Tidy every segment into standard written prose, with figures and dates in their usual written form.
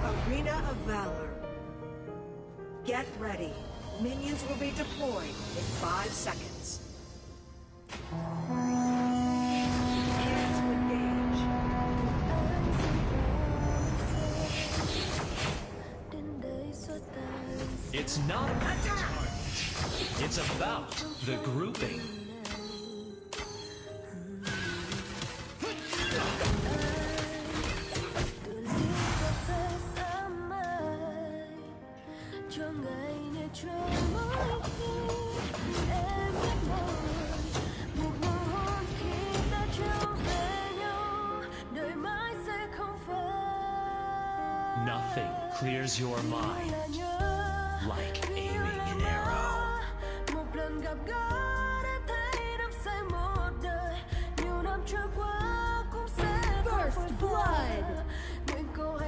Arena of Valor. Get ready. Minions will be deployed in 5 seconds. Prepare to engage. It's not about the target. It's about the grouping. Nothing clears your mind like aiming an arrow. First blood!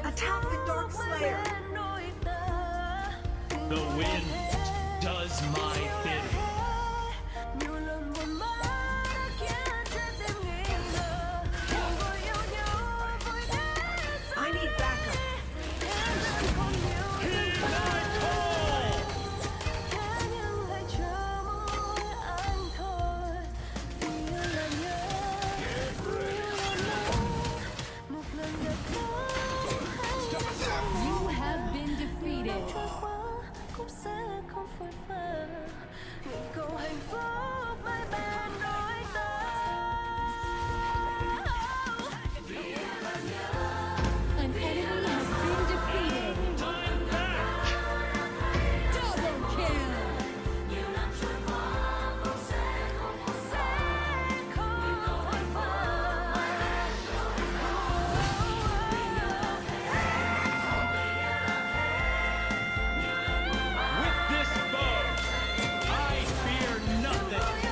Attack the Dark Slayer! The wind does my bidding. I need backup. You have been defeated. An enemy has been defeated. Double kill. With this bow, I fear nothing.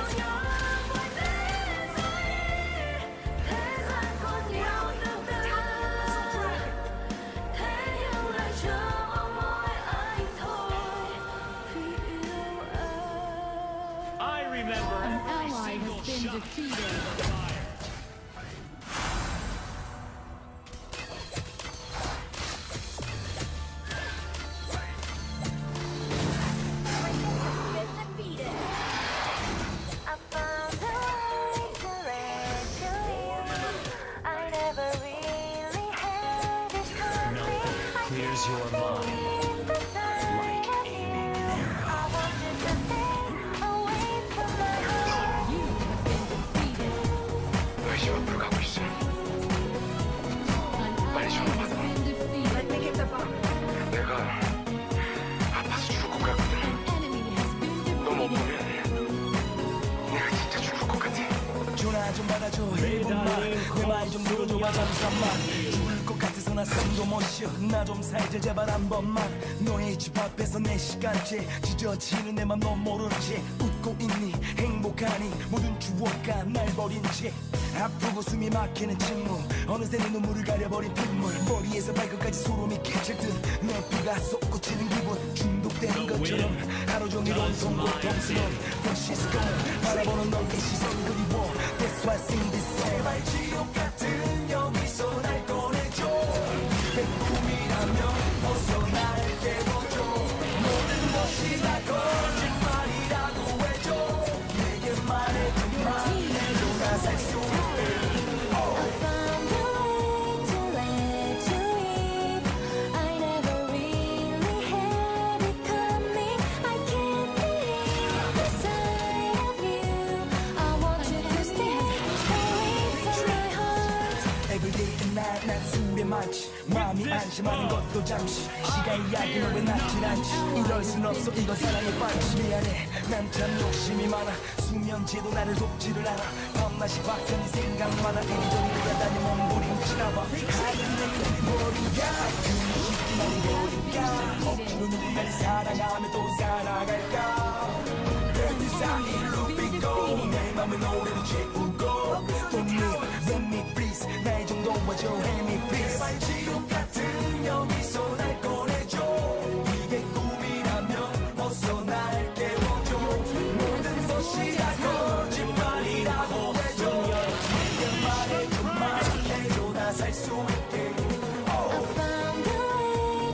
I remember An every ally single has been shot defeated. of fire. I found a way to let you in. I never really had it Nothing clears your mind like aiming an arrow. I wanted to stay away from my heart. You have been defeated. 의심 앞으로 가고 있어. An ally has been defeated. Let me get the bomb. 내가 아파서 죽을 것 같거든. An enemy has been 너 못 defeated. 보면 내가 진짜 죽을 것 같아. 전화 좀 받아줘 1분만 내 말 좀 들어줘봐 잠깐만 죽을 것 같아서 나 숨도 못 쉬어 나 좀 살자 제발 한 번만 너의 집 앞에서 내 시간째 찢어지는 내 맘 넌 모르지 웃고 있니 행복하니 모든 추억과 날 버린 채 아프고 숨이 막히는 침묵 어느새 내 눈물을 가려버린 핏물 머리에서 발끝까지 소름이 끼칠 듯내 피가 솟구치는 기분 중독되는 것처럼 하루 종일 온통 고통스러운 Fresh is gone 바라보는 너의 시선 그리워 That's why I sing this song 제발 지옥 같은 여기서 날 꺼내줘 내 꿈이라면 벗어날 깨워줘 모든 것이 다 거짓말이라고 해줘 내게 말해줘 내로 나 살 수 있게 I found a way to let you in. I never really had it coming. I can't live beside of you. I want you to stay away from my heart. Everyday and night 난 술에 많지 마음이 안심하는 것도 잠시 시간이 약이면 왜 낫진 않지 이럴 순 없어 이건 사랑의 반지 미안해 난 참 욕심이 많아 수면제도 나를 돕지를 않아 밤낮이 바뀌는 이 생각마다 이리저리 돌아다니 몸부림치나봐 하얀 내일이 모른가 그리 쉽기만이 모른가 억지로 누군가를 사랑하며 또 살아갈까 그 사이를 눕히고 내 맘을 노래로 채우고 Don't leave, let me please 나의 정도 와줘 Help me please 제발 지옥 같은 여기서 날 꺼내줘 이게 꿈이라면 어서 날 깨워줘 모든 것이 다 거짓말이라고 해줘 내게 말해줘 말해줘 나 살 수 있게 I found a way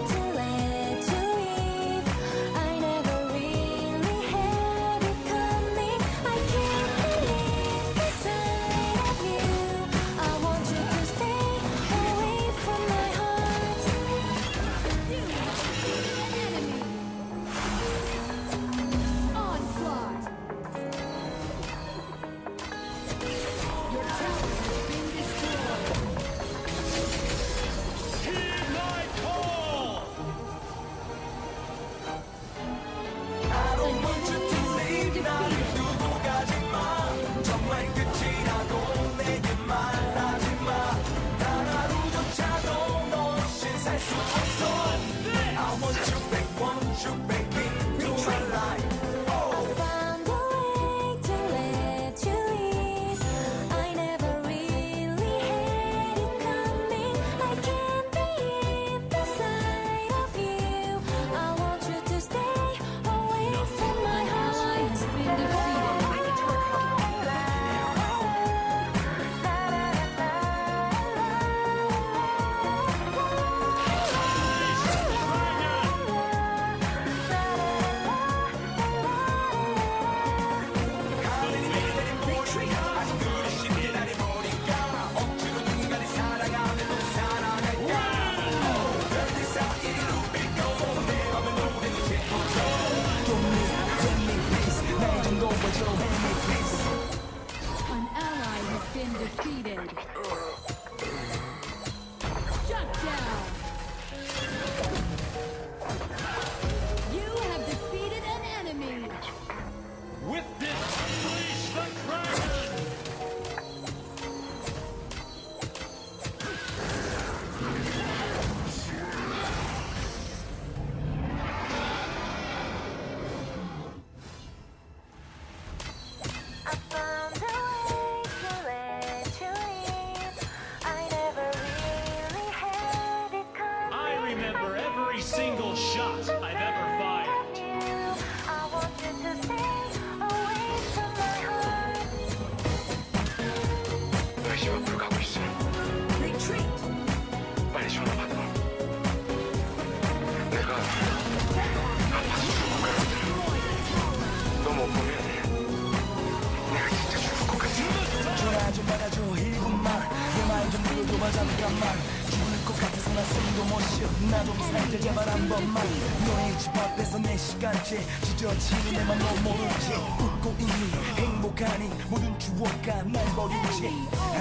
숨도 못 쉬어 나 좀 살자 제발 한 번만 너의 집 앞에서 4시간째 지저치는 내 맘 너 모르지 웃고 있니 행복하니 모든 추억과 날 버리지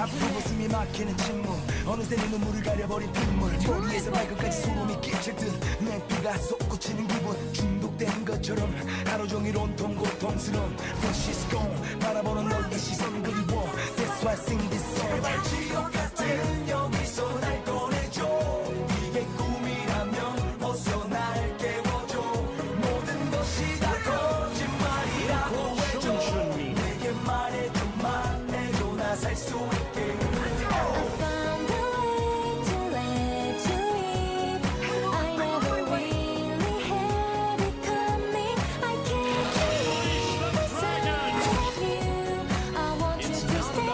앞으로 숨이 막히는 침묵 어느새 내 눈물을 가려버린 빗물 머리에서 발끝까지 소름이 끼칠 듯내 피가 솟구치는 기분 중독된 것처럼 하루 종일 온통 고통스러운 Push is gone 바라보는 너의 시선 그리워 That's why I sing this song 제발 지옥 같은 여기서 날 꺼내줘 이게 꿈이라면 어서 날 깨워줘 모든 것이 다 거짓말이라고 해줘 내게 말해줘 말해줘 나 살 수 있게 I found a way to let you leave. I never really had it coming. I can't believe the sight of you. I want you to stay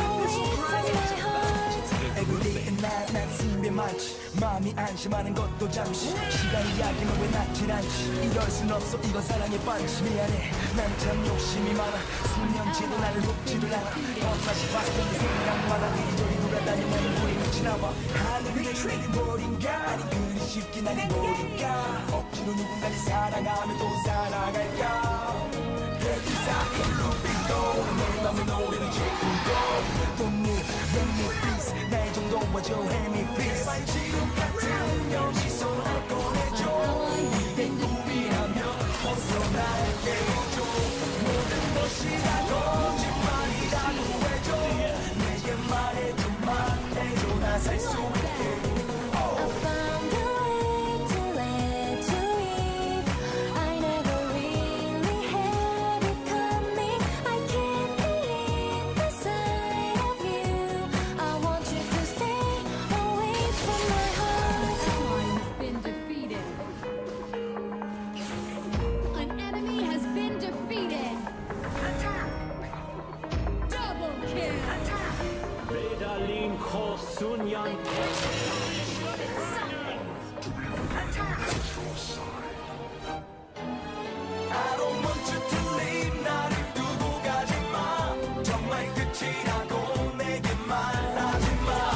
away from my heart. Everyday 난 숨이 많지 마음이 안심하는 것도 잠시 시간이 약이면 왜 낫질 않지 이럴 순 없어 이건 사랑의 반지 미안해 난 참 욕심이 많아 수년째도 나를 돕지를 않아 밤낮이 바뀌는 생각마다 이리저리 돌아다니면 물이 끝이 나와 하늘이 내린 버린가 아니 그리 쉽게 날 버릴까 억지로 누군가를 사랑하며 또 살아갈까 그 사이로 빛도 내 맘의 노래를 지우고 Don't need, let me please 날 좀 도와줘 help me please 제발 지금 같은 여기서 날 꺼내줘 이게 꿈이라면 어서 날 깨워줘 모든 것이 다 거짓말이라고 해줘 내게 말해줘 말해줘 나 살 수 있게 I found a way to let you leave. I never really had it coming. I can't believe the sight of you. I want you to stay away from my heart. Ally has been defeated. An enemy has been defeated. Double kill. 배달림 코순양 I don't want you to leave 나를 두고 가지마 정말 끝이라고 내게 말하지마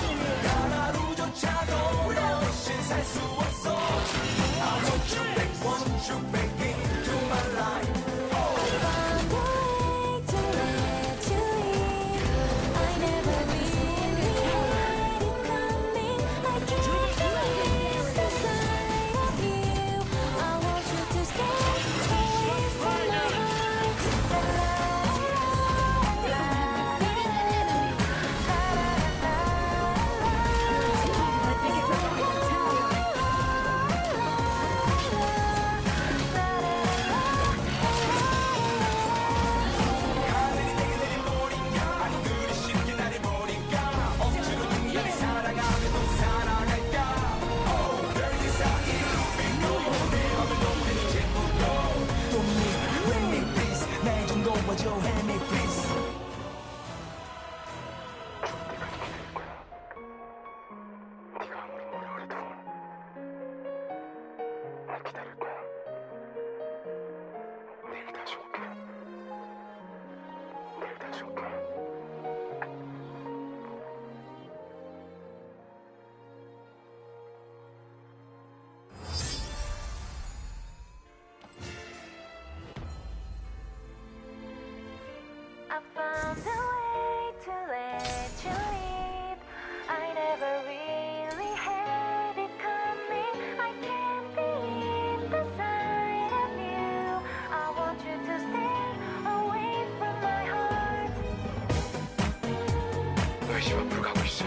단 하루조차도 너 없인 살 수 없어 I want you back, want you back into my life Found a way to let you leave. I never really had it coming. I can't believe the sight of you. I want you to stay away from my heart. 하늘이 내게 내린 버린가 아니 그리 쉽게 나를 버릴까 억지로 누군가를 사랑하며 또 살아갈까 Oh girl 그 사이로 빛고 내 맘을 녹이는 제목도 Don't need, let me please 날 좀 도와줘 help me please 네가 아무리 뭐라 그래도 날 기다릴 거야. 내일 다시 올게. 내일 다시 올게. I found a way to let you leave. I never really had it coming. I can't believe the sight of you. I want you to stay away from my heart. 너의 집 앞으로 가고 있어.